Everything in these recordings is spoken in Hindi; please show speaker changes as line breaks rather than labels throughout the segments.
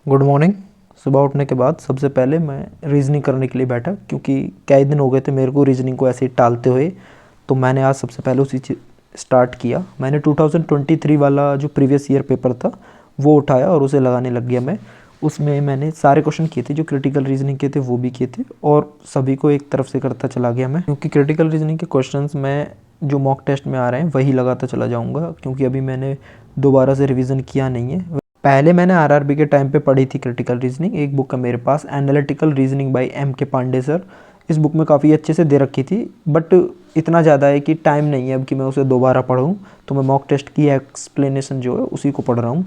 Good morning. सुबह उठने के बाद सबसे पहले मैं रीज़निंग करने के लिए बैठा, क्योंकि कई दिन हो गए थे मेरे को रीज़निंग को ऐसे ही टालते हुए। तो मैंने आज सबसे पहले उसी स्टार्ट किया। मैंने 2023 वाला जो प्रीवियस ईयर पेपर था वो उठाया और उसे लगाने लग गया मैं। उसमें मैंने सारे क्वेश्चन किए थे, जो क्रिटिकल रीजनिंग के थे वो भी किए थे, और सभी को एक तरफ से करता चला गया मैं, क्योंकि क्रिटिकल रीजनिंग के क्वेश्चंस मैं जो मॉक टेस्ट में आ रहे हैं वही लगाता चला जाऊंगा, क्योंकि अभी मैंने दोबारा से रिवीजन किया नहीं है। पहले मैंने आरआरबी के टाइम पे पढ़ी थी क्रिटिकल रीजनिंग। एक बुक है मेरे पास, एनालिटिकल रीजनिंग बाय एम के पांडे सर। इस बुक में काफ़ी अच्छे से दे रखी थी, बट इतना ज़्यादा है कि टाइम नहीं है अब कि मैं उसे दोबारा पढूं। तो मैं मॉक टेस्ट की एक्सप्लेनेशन जो है उसी को पढ़ रहा हूँ।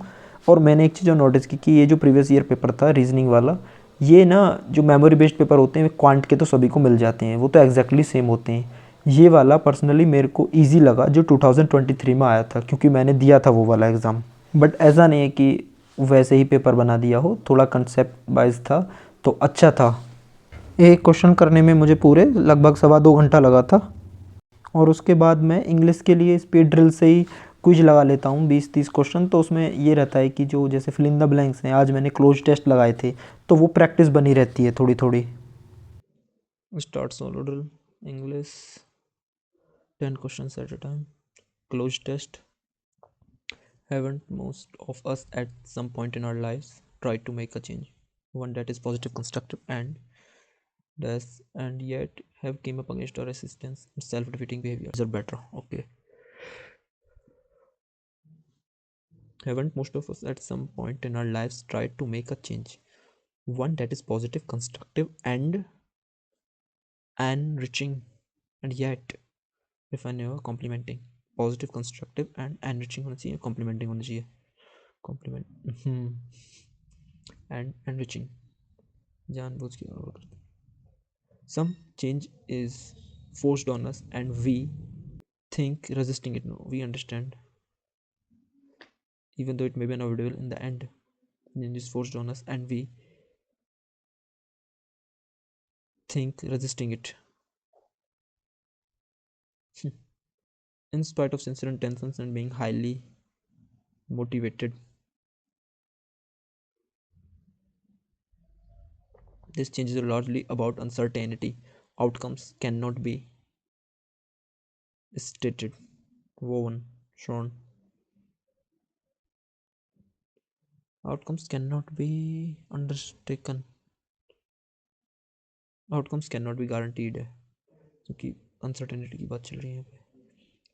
और मैंने एक चीज़ और नोटिस की कि ये जो प्रीवियस ईयर पेपर था रीजनिंग वाला, ये ना जो मेमोरी बेस्ड पेपर होते हैं क्वांट के तो सभी को मिल जाते हैं, वो तो एग्जैक्टली सेम होते हैं। ये वाला पर्सनली मेरे को ईजी लगा जो 2023 में आया था, क्योंकि मैंने दिया था वो वाला एग्ज़ाम। बट ऐसा नहीं है कि वैसे ही पेपर बना दिया हो, थोड़ा कंसेप्ट वाइज था तो अच्छा था। एक क्वेश्चन करने में मुझे पूरे लगभग 2.25 घंटा लगा था। और उसके बाद मैं इंग्लिश के लिए स्पीड ड्रिल से ही क्विज लगा लेता हूँ 20-30 क्वेश्चन। तो उसमें ये रहता है कि जो जैसे फिल इन द ब्लैंक्स हैं, आज मैंने क्लोज टेस्ट लगाए थे, तो वो प्रैक्टिस बनी रहती है थोड़ी थोड़ी। Start solo drill English 10 questions at a time. Cloze test. Haven't most of us at some point in our lives tried to make a change, one that is positive, constructive, and does, and yet have came up against our resistance and self-defeating behaviors are better. Okay. Haven't most of us at some point in our lives tried to make a change, one that is positive, constructive, and enriching, and yet if I never complimenting, positive, constructive, and enriching होना चाहिए, complimenting होना चाहिए, compliment and enriching, जानबूझ के some change is forced on us and we think resisting it. No, we understand, even though it may be unavoidable in the end, change is forced on us and we think resisting it. In spite of sincere intentions and being highly motivated, these changes are largely about uncertainty. Outcomes cannot be stated, woven, shown. Outcomes cannot be undertaken. Outcomes cannot be guaranteed है, क्योंकि uncertainty की बात चल रही है यहाँ पे.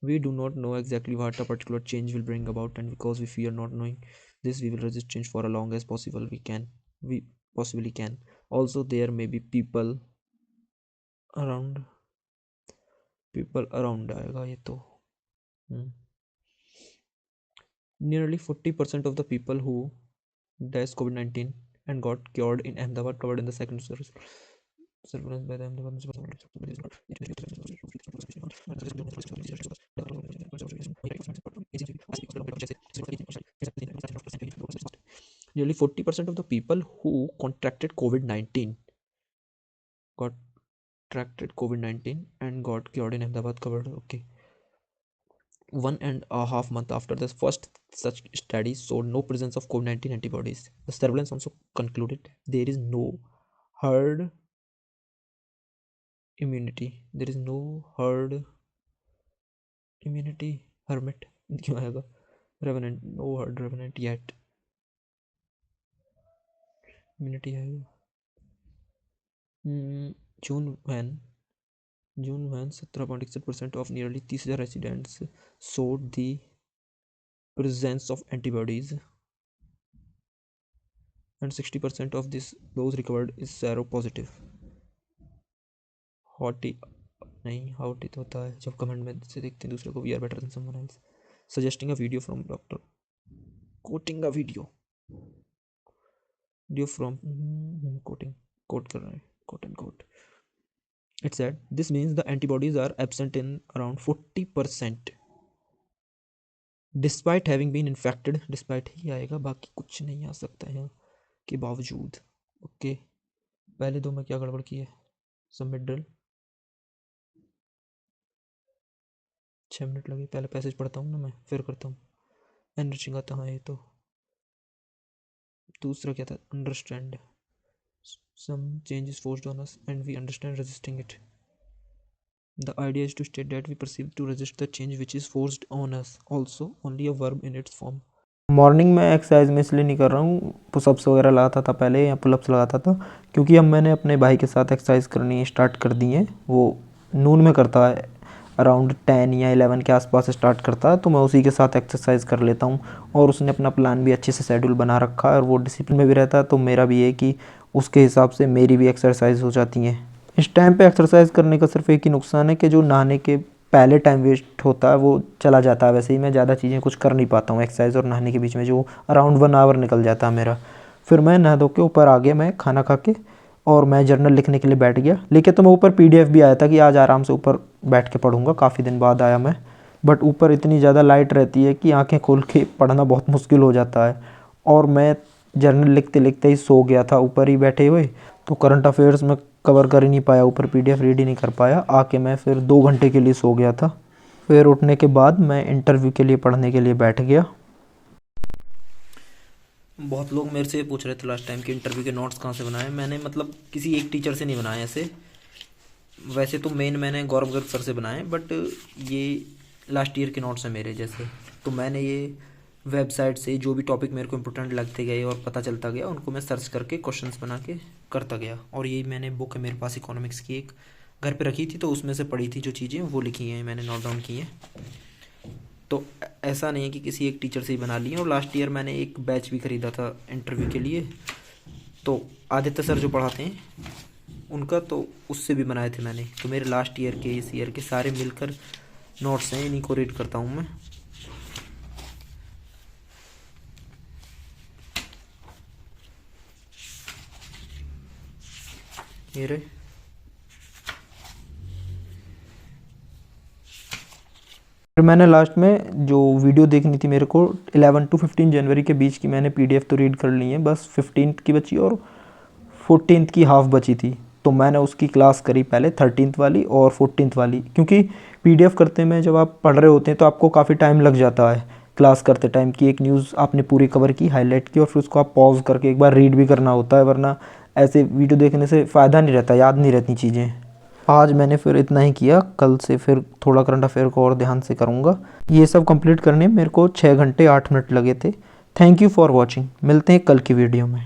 We do not know exactly what a particular change will bring about, and because we fear not knowing this, we will resist change for as long as possible. We possibly can. Also, there may be around, people around आएगा ये तो. Nearly 40% of the people who died COVID-19 and got cured in Ahmedabad covered in the second surveillance by the Nearly 40% of the people who contracted COVID-19 got contracted COVID-19 and got cured in Ahmedabad covered. Okay. 1.5 months after the first such study showed no presence of COVID-19 antibodies. The surveillance also concluded there is no herd immunity. There is no herd immunity. Hermit. क्यों आएगा? Revenant. No herd revenant yet. Immunity आएगा. June when 17.61% of nearly 30,000 residents showed the presence of antibodies, and 60% of those recovered is seropositive. Hottie नहीं, हाउटी तो होता है जब कमेंट में से देखते हैं दूसरे को, we are better than someone else, suggesting a video from doctor, quoting a video from, quoting, quote कर रहे हैं, quote and quote. It said this means the antibodies are absent in around 40% despite having been infected. Despite ही आएगा, बाकी कुछ नहीं आ सकता है यहाँ के बावजूद. ओके. पहले दो में क्या गड़बड़ की है? Submit drill. 6 मिनट लगे. पहले पैसेज पढ़ता हूँ ना मैं, फिर करता हूँ. एनरिचिंग आता है ये तो. दूसरा क्या था, understand some change is forced on us and we understand resisting it. The idea is to state that we perceive to resist the change which is forced on us, also only a verb in its form. Morning में एक्सरसाइज में इसलिए नहीं कर रहा हूँ, पुशअप्स वगैरह लगाता था पहले या पुलअप्स लगाता था, क्योंकि अब मैंने अपने भाई के साथ एक्सरसाइज करनी स्टार्ट कर दी है। वो नून में करता है, अराउंड 10 या 11 के आसपास स्टार्ट करता है, तो मैं उसी के साथ एक्सरसाइज कर लेता हूँ। और उसने अपना प्लान भी अच्छे से शेड्यूल बना रखा है और वो डिसिप्लिन में भी रहता है, तो मेरा भी है कि उसके हिसाब से मेरी भी एक्सरसाइज हो जाती है। इस टाइम पे एक्सरसाइज करने का सिर्फ एक ही नुकसान है कि जो नहाने के पहले टाइम वेस्ट होता है वो चला जाता है। वैसे ही मैं ज़्यादा चीज़ें कुछ कर नहीं पाता हूँ एक्सरसाइज और नहाने के बीच में, जो अराउंड 1 आवर निकल जाता है मेरा। फिर मैं नहा धो के ऊपर आ गया, मैं खाना खा के, और मैं जर्नल लिखने के लिए बैठ गया। लेके तो मैं ऊपर पीडीएफ भी आया था कि आज आराम से ऊपर बैठ के पढ़ूंगा, काफ़ी दिन बाद आया मैं। बट ऊपर इतनी ज़्यादा लाइट रहती है कि आंखें खोल के पढ़ना बहुत मुश्किल हो जाता है, और मैं जर्नल लिखते लिखते ही सो गया था ऊपर ही बैठे हुए। तो करंट अफेयर्स में कवर कर ही नहीं पाया, ऊपर पीडीएफ रीड ही नहीं कर पाया। आके मैं फिर 2 घंटे के लिए सो गया था। फिर उठने के बाद मैं इंटरव्यू के लिए पढ़ने के लिए बैठ गया। बहुत लोग मेरे से पूछ रहे थे लास्ट टाइम कि इंटरव्यू के नोट्स कहाँ से बनाए। मैंने मतलब किसी एक टीचर से नहीं बनाए ऐसे, वैसे तो मेन मैंने गौरव गर्ग सर से बनाए, बट ये लास्ट ईयर के नोट्स हैं मेरे जैसे। तो मैंने ये वेबसाइट से जो भी टॉपिक मेरे को इम्पोर्टेंट लगते गए और पता चलता गया, उनको मैं सर्च करके क्वेश्चंस बना के करता गया। और यही मैंने बुक है मेरे पास इकोनॉमिक्स की, एक घर पे रखी थी, तो उसमें से पढ़ी थी जो चीज़ें, वो लिखी हैं मैंने, नोट डाउन की हैं। तो ऐसा नहीं है कि किसी एक टीचर से ही बना लिए। और लास्ट ईयर मैंने एक बैच भी ख़रीदा था इंटरव्यू के लिए, तो आदित्य सर जो पढ़ाते हैं उनका, तो उससे भी बनाए थे मैंने। तो मेरे लास्ट ईयर के इस ईयर के सारे मिलकर नोट्स हैं, इन्हीं को रीड करता हूँ मैं। ये रहे। फिर मैंने लास्ट में जो वीडियो देखनी थी मेरे को 11 to 15 जनवरी के बीच की, मैंने पीडीएफ तो रीड कर ली है, बस 15th की बची और 14th की हाफ बची थी। तो मैंने उसकी क्लास करी पहले 13th वाली और 14th वाली, क्योंकि पीडीएफ करते में जब आप पढ़ रहे होते हैं तो आपको काफ़ी टाइम लग जाता है क्लास करते टाइम, की एक न्यूज़ आपने पूरी कवर की, हाईलाइट की, और फिर उसको आप पॉज करके एक बार रीड भी करना होता है, वरना ऐसे वीडियो देखने से फ़ायदा नहीं रहता, याद नहीं रहती चीज़ें। आज मैंने फिर इतना ही किया, कल से फिर थोड़ा करंट अफेयर को और ध्यान से करूँगा। ये सब कंप्लीट करने में मेरे को 6 घंटे 8 मिनट लगे थे। थैंक यू फॉर वॉचिंग, मिलते हैं कल की वीडियो में।